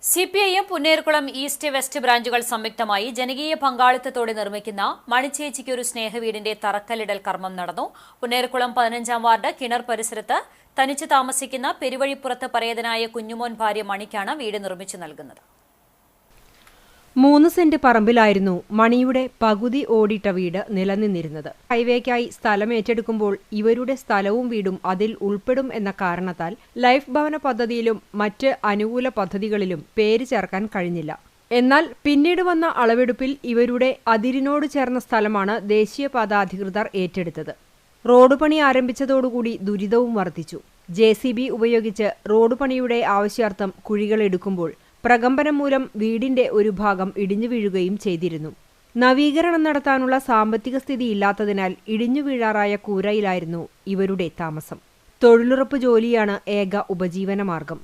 CPIM Punnerkulam east west ബ്രാഞ്ചുകൾ സംയുക്തമായി ജനകീയ പങ്കാളിത്തത്തോടെ നിർമ്മിക്കുന്ന മണിച്ചേച്ചിക്ക് ഒരു സ്നേഹവീടിന്റെ തറക്കല്ലിടൽ കർമ്മം നടന്നു. പുന്നേർകുളം 15-ാം വാർഡ് കിണർ പരിസരത്ത് തനിച്ച് താമസിക്കുന്ന പെരുവഴിപ്പുറത്ത് പരേതനായ കുഞ്ഞുമോൻ ഭാര്യ മണിക്കാണ് വീട് നിർമ്മിച്ചു നൽകുന്നത്. 3 സെന്റ് പറമ്പിലായിരുന്നു മണിയുടെ പകുതി ഓടിട്ട വീട് നിലനിന്നിരുന്നത്. ഹൈവേക്കായി സ്ഥലം ഏറ്റെടുക്കുമ്പോൾ ഇവരുടെ സ്ഥലവും വീടും അതിൽ ഉൾപ്പെടും എന്ന കാരണത്താൽ ലൈഫ് ഭവന പദ്ധതിയിലും മറ്റ് അനുകൂല പദ്ധതികളിലും പേര് ചേർക്കാൻ കഴിഞ്ഞില്ല. എന്നാൽ പിന്നീട് വന്ന അളവെടുപ്പിൽ ഇവരുടെ അതിരിനോട് ചേർന്ന സ്ഥലമാണ് ദേശീയപാത അധികൃതർ ഏറ്റെടുത്തത്. റോഡ് പണി ആരംഭിച്ചതോടുകൂടി ദുരിതവും വർദ്ധിച്ചു. JCB ഉപയോഗിച്ച് റോഡ് പണിയുടെ ആവശ്യാർത്ഥം കുഴികളെടുക്കുമ്പോൾ പ്രകമ്പനം മൂലം വീടിന്റെ ഒരു ഭാഗം ഇടിഞ്ഞു വീഴുകയും ചെയ്തിരുന്നു. നവീകരണം നടത്താനുള്ള സാമ്പത്തിക സ്ഥിതി ഇല്ലാത്തതിനാൽ ഇടിഞ്ഞു വീഴാറായ കൂരയിലായിരുന്നു ഇവരുടെ താമസം. തൊഴിലുറപ്പ് ജോലിയാണ് ഏക ഉപജീവനമാർഗം.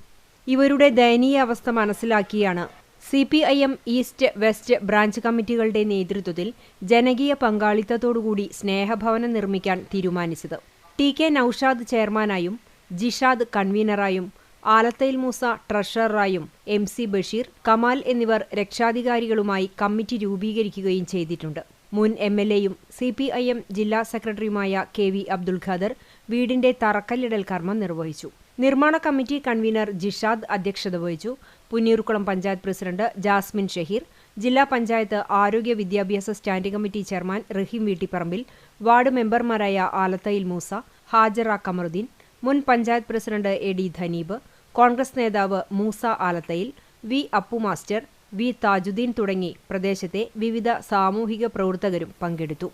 ഇവരുടെ ദയനീയ അവസ്ഥ മനസ്സിലാക്കിയാണ് CPIM ഈസ്റ്റ് വെസ്റ്റ് ബ്രാഞ്ച് കമ്മിറ്റികളുടെ നേതൃത്വത്തിൽ ജനകീയ പങ്കാളിത്തത്തോടുകൂടി സ്നേഹഭവനം നിർമ്മിക്കാൻ തീരുമാനിച്ചത്. TK നൌഷാദ് ചെയർമാനായും ജിഷാദ് കൺവീനറായും ആലത്തയിൽ മൂസ ട്രഷററായും MC ബഷീർ, കമാൽ എന്നിവർ രക്ഷാധികാരികളുമായി കമ്മിറ്റി രൂപീകരിക്കുകയും ചെയ്തിട്ടുണ്ട്. മുൻ MLAയും CPIM ജില്ലാ സെക്രട്ടറിയുമായ KV അബ്ദുൽ ഖാദർ വീടിന്റെ തറക്കല്ലിടൽ കർമ്മം നിർവഹിച്ചു. നിർമ്മാണ കമ്മിറ്റി കൺവീനർ ജിഷാദ് അധ്യക്ഷത വഹിച്ചു. പുന്നീർകുളം പഞ്ചായത്ത് പ്രസിഡന്റ് ജാസ്മിൻ ഷഹീർ, ജില്ലാ പഞ്ചായത്ത് ആരോഗ്യ വിദ്യാഭ്യാസ standing committee chairman Raheem Veettipparambil, ward മെമ്പർമാരായ ആലത്തയിൽ മൂസ, ഹാജറ കമറുദ്ദീൻ, മുൻ പഞ്ചായത്ത് പ്രസിഡന്റ് AD ധനീബ്, കോൺഗ്രസ് നേതാവ് Moosa Alathayil, V Appu master, V Thajudheen തുടങ്ങി പ്രദേശത്തെ വിവിധ സാമൂഹിക പ്രവർത്തകരും പങ്കെടുത്തു.